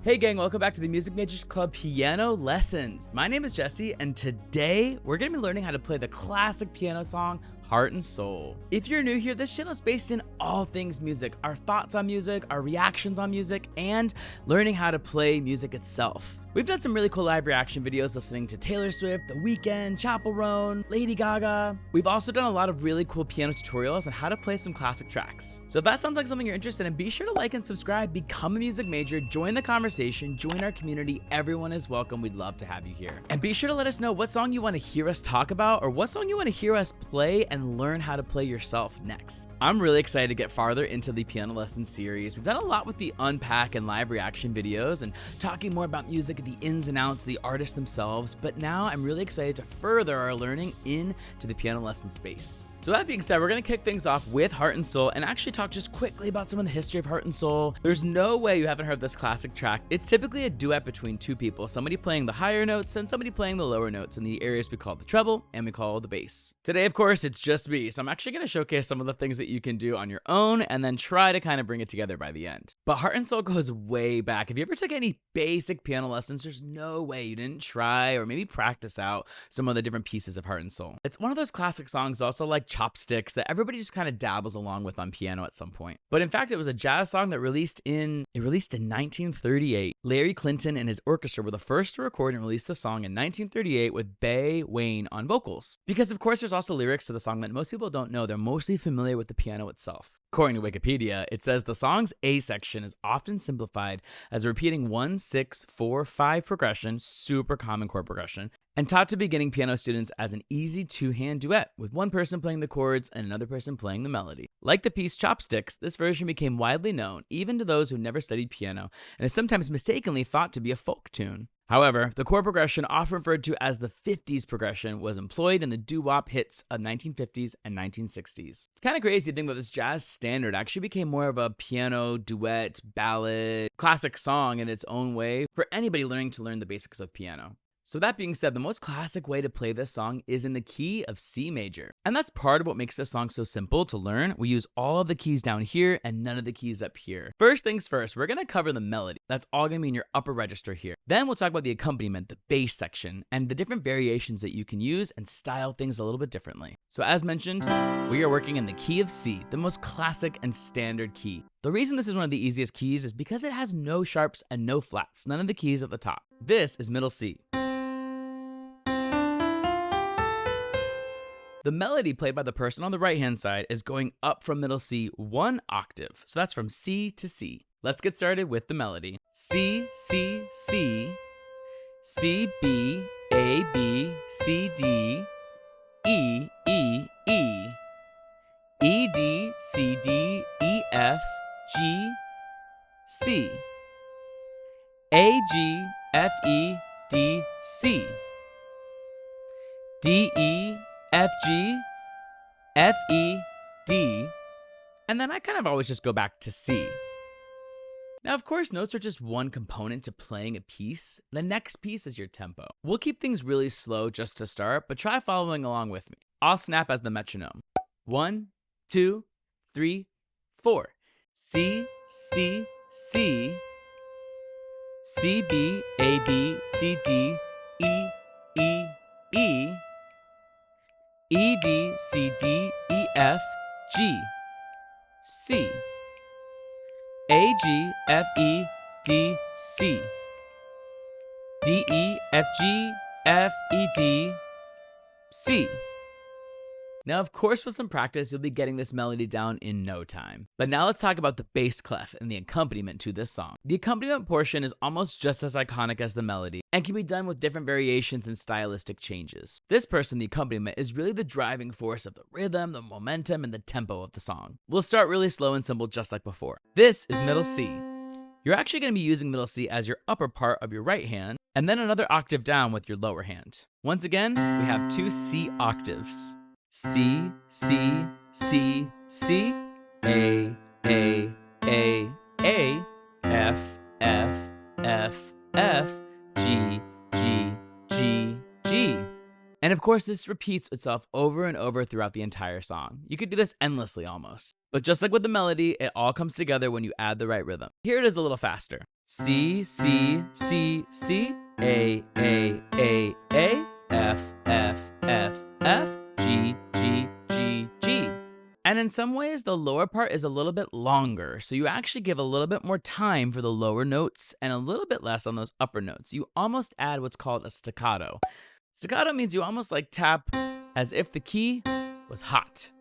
Hey gang, welcome back to the Music Majors Club Piano Lessons. My name is Jesse, and today we're going to be learning how to play the classic piano song, Heart and Soul. If you're new here, this channel is based in all things music, our thoughts on music, our reactions on music, and learning how to play music itself. We've done some really cool live reaction videos listening to Taylor Swift, The Weeknd, Chappell Roan, Lady Gaga. We've also done a lot of really cool piano tutorials on how to play some classic tracks. So if that sounds like something you're interested in, be sure to like and subscribe, become a music major, join the conversation, join our community. Everyone is welcome. We'd love to have you here. And be sure to let us know what song you want to hear us talk about or what song you want to hear us play and learn how to play yourself next. I'm really excited to get farther into the piano lesson series. We've done a lot with the unpack and live reaction videos and talking more about music, the ins and outs, the artists themselves, but now I'm really excited to further our learning into the piano lesson space. So that being said, we're going to kick things off with Heart and Soul and actually talk just quickly about some of the history of Heart and Soul. There's no way you haven't heard this classic track. It's typically a duet between two people, somebody playing the higher notes and somebody playing the lower notes in the areas we call the treble and we call the bass. Today, of course, it's just me, so I'm actually going to showcase some of the things that you can do on your own and then try to kind of bring it together by the end. But Heart and Soul goes way back. If you ever took any basic piano lessons, there's no way you didn't try or maybe practice out some of the different pieces of Heart and Soul. It's one of those classic songs, also like Chopsticks, that everybody just kind of dabbles along with on piano at some point. But in fact, it was a jazz song that released in 1938. Larry Clinton and his orchestra were the first to record and release the song in 1938 with Bay Wayne on vocals. Because of course there's also lyrics to the song that most people don't know. They're mostly familiar with the piano itself. According to Wikipedia, it says the song's A section is often simplified as a repeating 1-6-4-5 progression, super common chord progression, and taught to beginning piano students as an easy two-hand duet, with one person playing the chords and another person playing the melody. Like the piece Chopsticks, this version became widely known, even to those who never studied piano, and is sometimes mistakenly thought to be a folk tune. However, the chord progression, often referred to as the 50s progression, was employed in the doo-wop hits of 1950s and 1960s. It's kind of crazy to think that this jazz standard actually became more of a piano, duet, ballad, classic song in its own way for anybody learning to learn the basics of piano. So that being said, the most classic way to play this song is in the key of C major. And that's part of what makes this song so simple to learn. We use all of the keys down here and none of the keys up here. First things first, we're going to cover the melody. That's all going to be in your upper register here. Then we'll talk about the accompaniment, the bass section, and the different variations that you can use and style things a little bit differently. So as mentioned, we are working in the key of C, the most classic and standard key. The reason this is one of the easiest keys is because it has no sharps and no flats, none of the keys at the top. This is middle C. The melody played by the person on the right-hand side is going up from middle C 1 octave. So that's from C to C. Let's get started with the melody. C, C, C, C, B, A, B, C, D, E, E, E, E, D, C, D, E, F, G, C, A, G, F, E, D, C, D, E, F, G, F, E, D, and then I kind of always just go back to C. Now, of course, notes are just one component to playing a piece. The next piece is your tempo. We'll keep things really slow just to start, but try following along with me. I'll snap as the metronome. 1, 2, 3, 4. C, C, C, C, B, A, B, C, D, E, E, E, E, D, C, D, E, F, G, C, A, G, F, E, D, C, D, E, F, G, F, E, D, C. Now, of course, with some practice, you'll be getting this melody down in no time. But now let's talk about the bass clef and the accompaniment to this song. The accompaniment portion is almost just as iconic as the melody and can be done with different variations and stylistic changes. This person, the accompaniment, is really the driving force of the rhythm, the momentum, and the tempo of the song. We'll start really slow and simple just like before. This is middle C. You're actually going to be using middle C as your upper part of your right hand, and then another octave down with your lower hand. Once again, we have 2 C octaves. C, C, C, C, A, A, A, A, F, F, F, F, G, G, G, G. And of course, this repeats itself over and over throughout the entire song. You could do this endlessly almost. But just like with the melody, it all comes together when you add the right rhythm. Here it is a little faster. C, C, C, C, A, F, F, F, F, G, G, G, G. And in some ways, the lower part is a little bit longer, so you actually give a little bit more time for the lower notes and a little bit less on those upper notes. You almost add what's called a staccato. Staccato means you almost like tap as if the key was hot.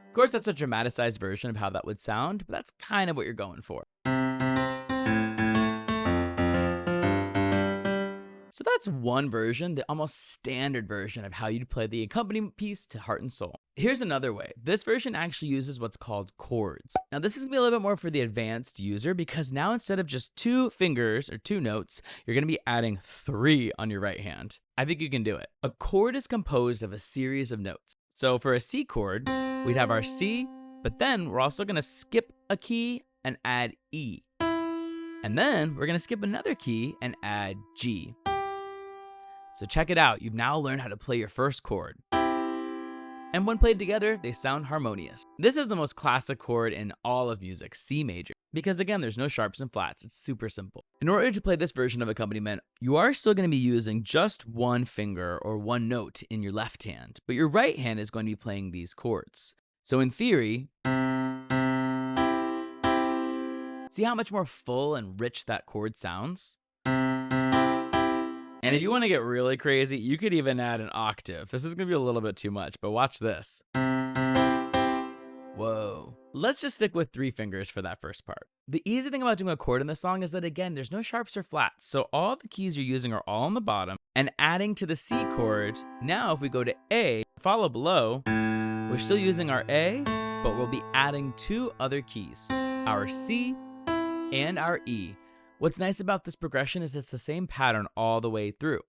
Of course, that's a dramatized version of how that would sound, but that's kind of what you're going for. So that's one version, the almost standard version of how you'd play the accompaniment piece to Heart and Soul. Here's another way. This version actually uses what's called chords. Now this is gonna be a little bit more for the advanced user because now instead of just 2 fingers or 2 notes, you're gonna be adding 3 on your right hand. I think you can do it. A chord is composed of a series of notes. So for a C chord, we'd have our C, but then we're also gonna skip a key and add E. And then we're gonna skip another key and add G. So check it out, you've now learned how to play your first chord. And when played together, they sound harmonious. This is the most classic chord in all of music, C major. Because again, there's no sharps and flats, it's super simple. In order to play this version of accompaniment, you are still going to be using just one finger or one note in your left hand, but your right hand is going to be playing these chords. So in theory, see how much more full and rich that chord sounds? And if you want to get really crazy, you could even add an octave. This is going to be a little bit too much, but watch this. Whoa. Let's just stick with 3 fingers for that first part. The easy thing about doing a chord in this song is that, again, there's no sharps or flats, so all the keys you're using are all on the bottom, and adding to the C chord, now if we go to A, follow below, we're still using our A, but we'll be adding 2 other keys, our C and our E. What's nice about this progression is it's the same pattern all the way through.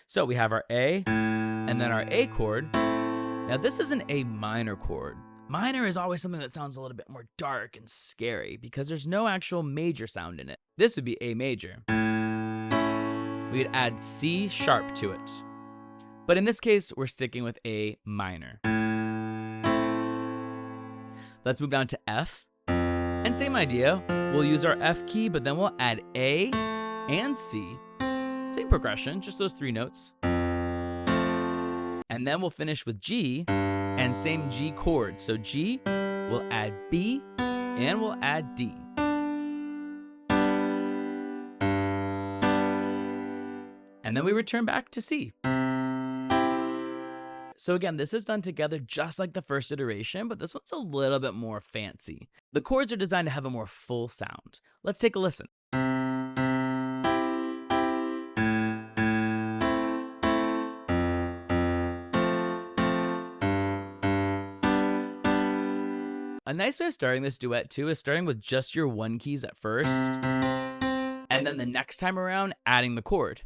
So we have our A, and then our A chord. Now this is an A minor chord. Minor is always something that sounds a little bit more dark and scary because there's no actual major sound in it. This would be A major. We'd add C sharp to it. But in this case, we're sticking with A minor. Let's move down to F. And same idea, we'll use our F key, but then we'll add A and C. Same progression, just those 3 notes. And then we'll finish with G, and same G chord. So G, we'll add B, and we'll add D. And then we return back to C. So again, this is done together just like the first iteration, but this one's a little bit more fancy. The chords are designed to have a more full sound. Let's take a listen. A nice way of starting this duet too is starting with just your 1 keys at first, and then the next time around, adding the chord.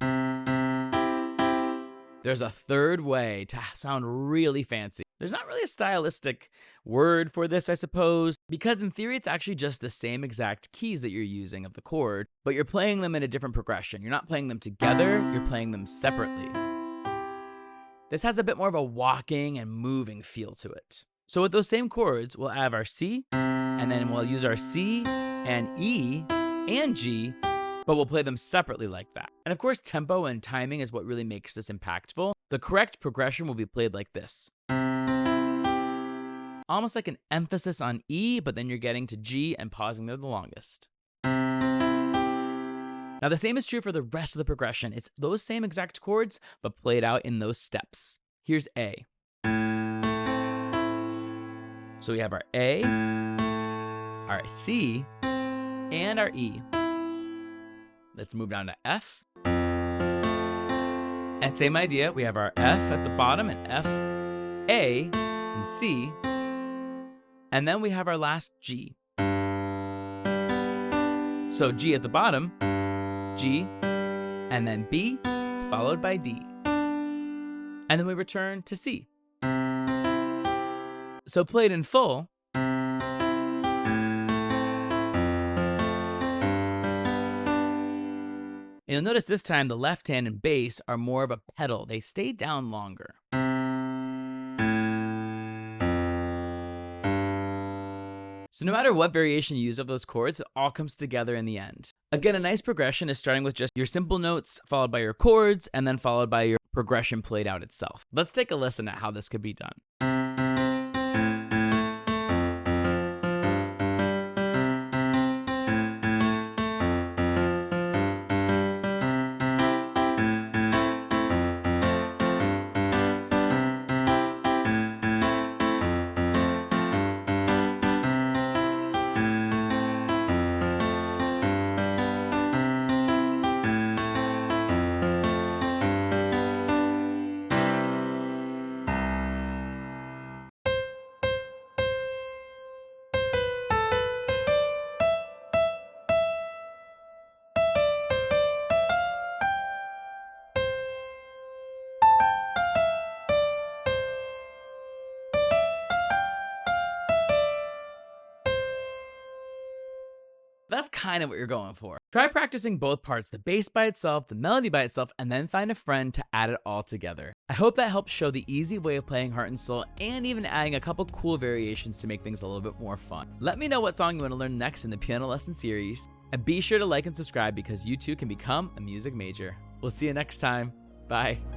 There's a third way to sound really fancy. There's not really a stylistic word for this, I suppose, because in theory, it's actually just the same exact keys that you're using of the chord, but you're playing them in a different progression. You're not playing them together, you're playing them separately. This has a bit more of a walking and moving feel to it. So with those same chords, we'll add our C, and then we'll use our C and E and G, but we'll play them separately like that. And of course, tempo and timing is what really makes this impactful. The correct progression will be played like this. Almost like an emphasis on E, but then you're getting to G and pausing there the longest. Now the same is true for the rest of the progression. It's those same exact chords, but played out in those steps. Here's A. So we have our A, our C, and our E. Let's move down to F. And same idea, we have our F at the bottom and F, A, and C. And then we have our last G. So G at the bottom, G, and then B, followed by D. And then we return to C. So played in full, You'll notice this time the left hand and bass are more of a pedal. They stay down longer. So no matter what variation you use of those chords, it all comes together in the end. Again, a nice progression is starting with just your simple notes, followed by your chords, and then followed by your progression played out itself. Let's take a listen at how this could be done. That's kind of what you're going for. Try practicing both parts, the bass by itself, the melody by itself, and then find a friend to add it all together. I hope that helps show the easy way of playing Heart and Soul and even adding a couple cool variations to make things a little bit more fun. Let me know what song you want to learn next in the piano lesson series, and be sure to like and subscribe because you too can become a music major. We'll see you next time. Bye.